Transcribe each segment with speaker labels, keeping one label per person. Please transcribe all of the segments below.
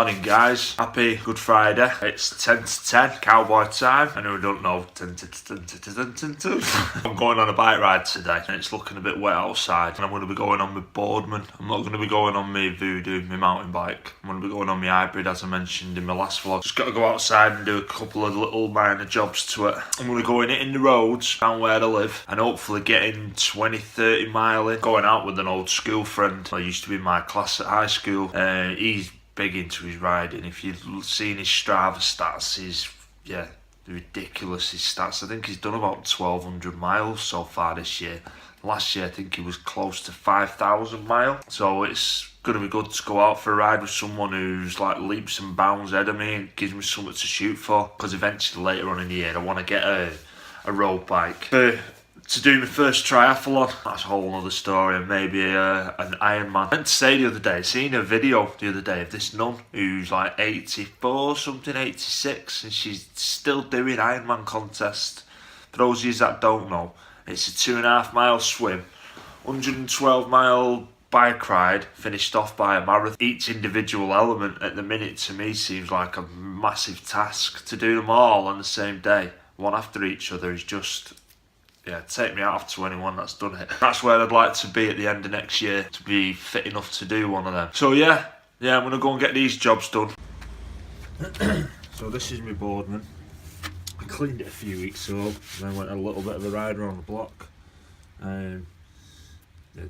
Speaker 1: Morning guys, happy Good Friday. It's 10 to 10, cowboy time. I know we don't know, 10 to 10. I'm going on a bike ride today and it's looking a bit wet outside and I'm going to be going on my Boardman. I'm not going to be going on my Voodoo, my mountain bike. I'm going to be going on my hybrid as I mentioned in my last vlog. Just got to go outside and do a couple of little minor jobs to it. I'm going to go in it in the roads around where I live and hopefully getting 20-30 mile in. Going out with an old school friend. I used to be in my class at high school. He's big into his riding. If you've seen his Strava stats, they're ridiculous, his stats. I think he's done about 1,200 miles so far this year. Last year I think he was close to 5,000 miles. So it's going to be good to go out for a ride with someone who's like leaps and bounds ahead of me and gives me something to shoot for. Because eventually later on in the year I want to get a road bike. To do my first triathlon, that's a whole other story, and maybe an Ironman. I meant to say the other day, seen a video the other day of this nun who's like 84 something, 86, and she's still doing Ironman contest. For those of you that don't know, it's a 2.5 mile swim, 112 mile bike ride, finished off by a marathon. Each individual element at the minute to me seems like a massive task. To do them all on the same day, one after each other, is just... yeah, take me out to anyone that's done it. That's where I'd like to be at the end of next year, to be fit enough to do one of them. So yeah, I'm going to go and get these jobs done. So this is my Boardman. I cleaned it a few weeks ago, and then went a little bit of a ride around the block. The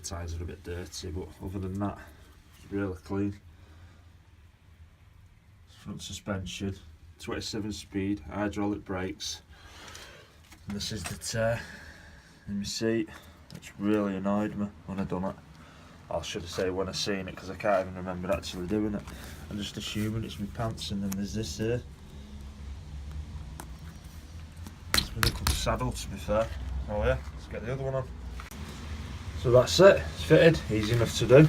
Speaker 1: tyres are a bit dirty, but other than that, it's really clean. Front suspension, 27 speed, hydraulic brakes. And this is the tear in my seat, which really annoyed me when I done it. I should have said when I seen it, because I can't even remember actually doing it. I'm just assuming it's my pants, and then there's this here. It's a good saddle to be fair. Oh yeah, let's get the other one on. So that's it, it's fitted, easy enough to do.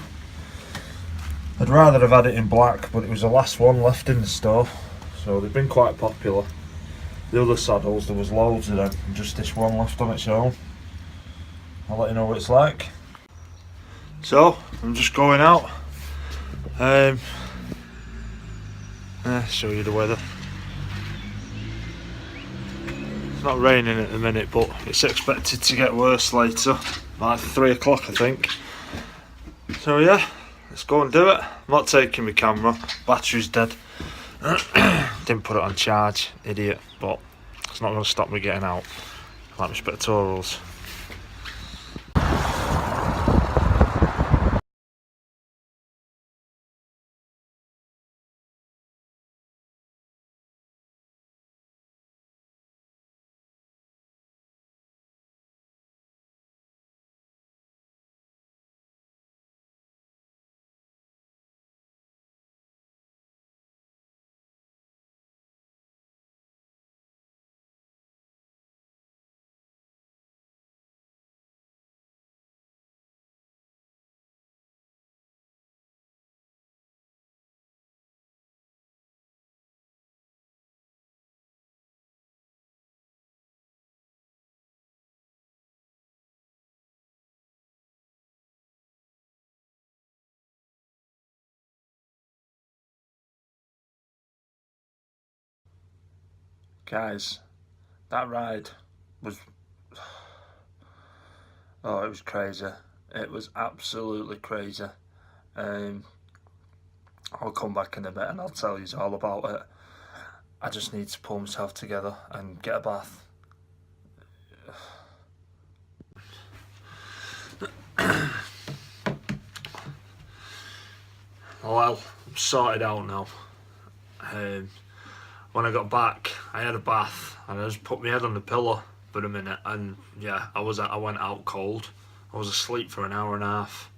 Speaker 1: I'd rather have had it in black, but it was the last one left in the store, so they've been quite popular. The other saddles, there was loads of them, and just this one left on its own. I'll let you know what it's like. So, I'm just going out. Show you the weather. It's not raining at the minute, but it's expected to get worse later. Like 3 o'clock I think. So yeah, let's go and do it. I'm not taking my camera, battery's dead. Didn't put it on charge, idiot, but it's not going to stop me getting out. Like my spectorals. Guys, that ride was... oh, it was crazy. It was absolutely crazy. I'll come back in a bit and I'll tell you all about it. I just need to pull myself together and get a bath. Well, I'm sorted out now. When I got back, I had a bath and I just put my head on the pillow for a minute, and yeah, I went out cold. I was asleep for an hour and a half.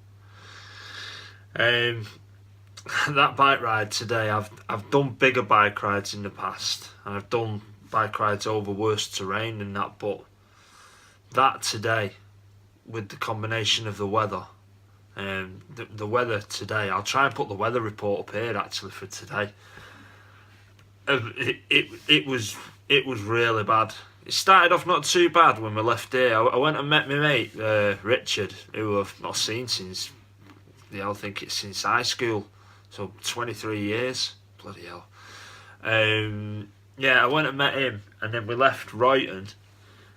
Speaker 1: That bike ride today, I've done bigger bike rides in the past, and I've done bike rides over worse terrain than that, but that today, with the combination of the weather, the weather today, I'll try and put the weather report up here actually for today. It was really bad. It started off not too bad when we left here. I went and met my mate Richard, who I've not seen since, I think it's since high school, so 23 years. Bloody hell. Yeah, I went and met him, and then we left Ripponden,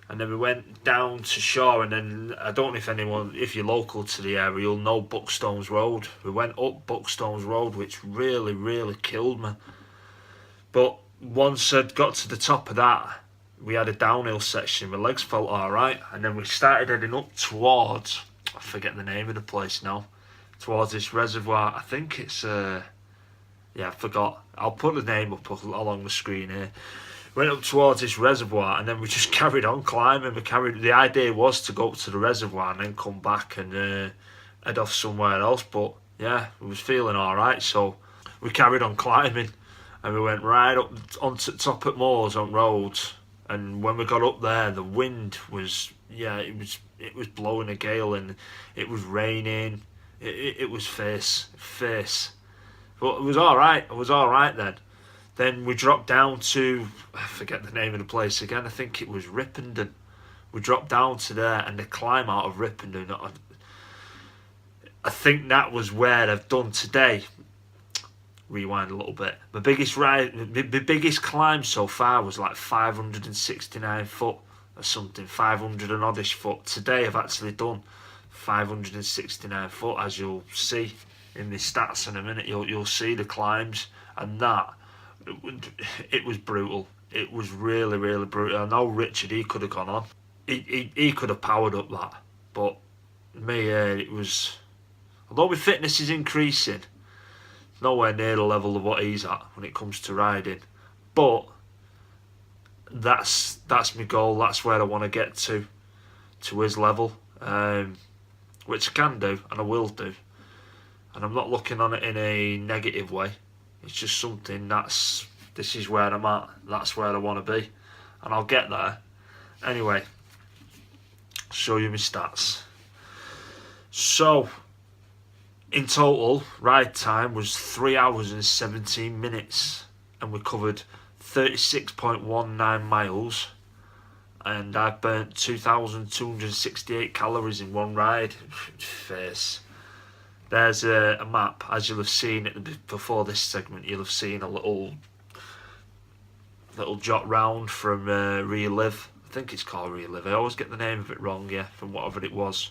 Speaker 1: and then we went down to shore, and then I don't know if you're local to the area, you'll know Buckstones Road. We went up Buckstones Road, which really, really killed me. But once I'd got to the top of that, we had a downhill section. My legs felt alright, and then we started heading up towards, I forget the name of the place now, towards this reservoir. I think it's, yeah, I forgot. I'll put the name up along the screen here. Went up towards this reservoir, and then we just carried on climbing. The idea was to go up to the reservoir and then come back and head off somewhere else. But yeah, we was feeling alright, so we carried on climbing, and we went right up onto the top at Moors on roads. And when we got up there, the wind was, yeah, it was blowing a gale, and it was raining. It was fierce. But it was alright. It was alright then. Then we dropped down to, I forget the name of the place again, I think it was Ripponden. We dropped down to there, and the climb out of Ripponden, I think that was where I've done today. Rewind a little bit. My biggest climb so far was like 569 foot or something, 500 and oddish foot. Today I've actually done 569 foot, as you'll see in the stats in a minute. You'll see the climbs, and that it was brutal. It was really, really brutal. I know Richard, he could have gone on. He could have powered up that, but me, it was. Although my fitness is increasing, nowhere near the level of what he's at when it comes to riding. But that's my goal. That's where I want to get to his level, which I can do and I will do. And I'm not looking on it in a negative way. It's just something this is where I'm at. That's where I want to be, and I'll get there. Anyway, show you my stats. So, in total, ride time was 3 hours and 17 minutes, and we covered 36.19 miles, and I burnt 2,268 calories in one ride. Face. There's a map, as you'll have seen before this segment. You'll have seen a little jot round from Relive. I think it's called Relive. I always get the name of it wrong, yeah, from whatever it was.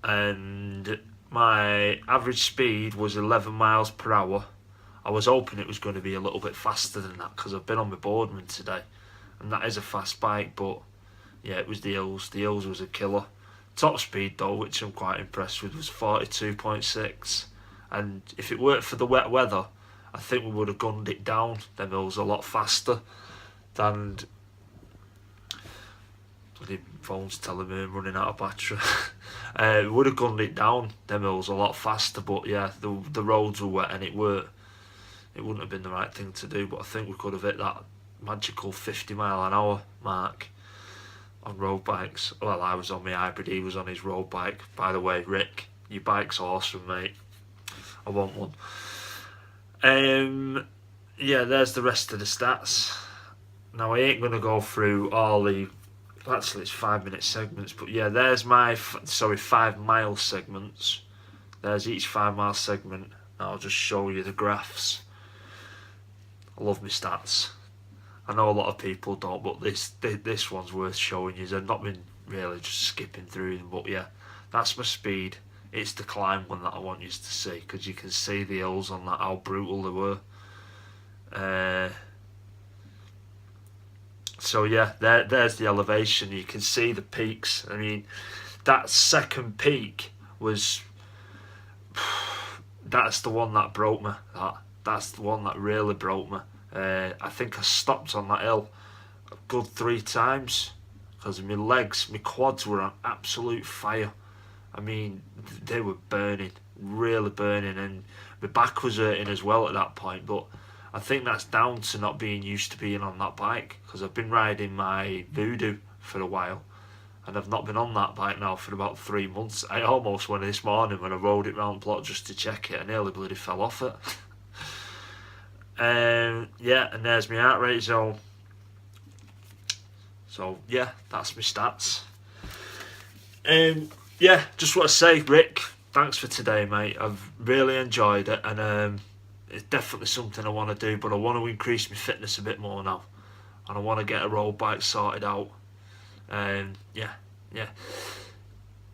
Speaker 1: And my average speed was 11 miles per hour. I was hoping it was going to be a little bit faster than that, because I've been on my Boardman today, and that is a fast bike. But yeah, it was the hills. The hills was a killer. Top speed though, which I'm quite impressed with, was 42.6, and if it weren't for the wet weather, I think we would have gunned it down them hills a lot faster than. Bloody phone's telling me I'm running out of battery. We would have gunned it down them hills a lot faster, but yeah, the roads were wet, and it wouldn't have been the right thing to do. But I think we could have hit that magical 50 mile an hour mark on road bikes. Well, I was on my hybrid, he was on his road bike. By the way, Rick, your bike's awesome, mate. I want one. Yeah, there's the rest of the stats. Now, I ain't going to go through all the... Actually, it's 5-minute segments, but yeah, there's my... 5-mile segments. There's each 5-mile segment. I'll just show you the graphs. I love my stats. I know a lot of people don't, but this one's worth showing you. I've not been really just skipping through them, but yeah, that's my speed. It's the climb one that I want you to see, because you can see the hills on that, how brutal they were. So yeah, there's the elevation. You can see the peaks. I mean, that second peak was... That's the one that broke me. That's the one that really broke me. I think I stopped on that hill a good 3 times, because my legs, my quads were on absolute fire. I mean, they were burning, really burning, and my back was hurting as well at that point. But I think that's down to not being used to being on that bike, because I've been riding my Voodoo for a while, and I've not been on that bike now for about 3 months. I almost went this morning when I rode it round the plot just to check it. I nearly bloody fell off it. Yeah, and there's my heart rate zone. So yeah, that's my stats. Yeah, just want to say, Rick, thanks for today, mate. I've really enjoyed it, and it's definitely something I want to do, but I want to increase my fitness a bit more now, and I want to get a road bike sorted out. Yeah.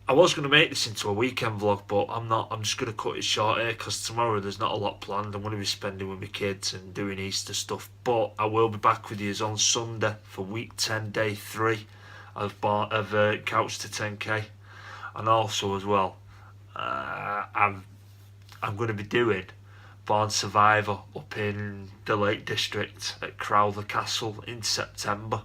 Speaker 1: I was going to make this into a weekend vlog, but I'm not. I'm just going to cut it short here because tomorrow there's not a lot planned. I'm going to be spending with my kids and doing Easter stuff. But I will be back with you on Sunday for week 10, day 3 of Couch to 10k, and also as well, I'm going to be doing Barn Survivor up in the Lake District at Crowther Castle in September.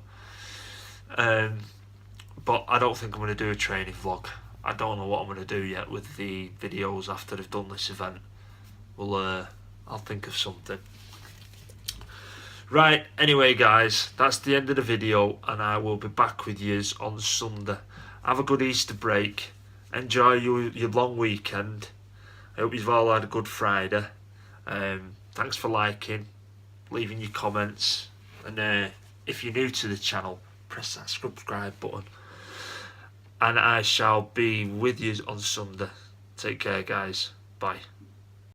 Speaker 1: But I don't think I'm going to do a training vlog. I don't know what I'm going to do yet with the videos after I've done this event. Well, I'll think of something. Right, anyway guys, that's the end of the video, and I will be back with you on Sunday. Have a good Easter break. Enjoy your long weekend. I hope you've all had a good Friday. Thanks for liking, leaving your comments, and if you're new to the channel, press that subscribe button. And I shall be with you on Sunday. Take care, guys. Bye.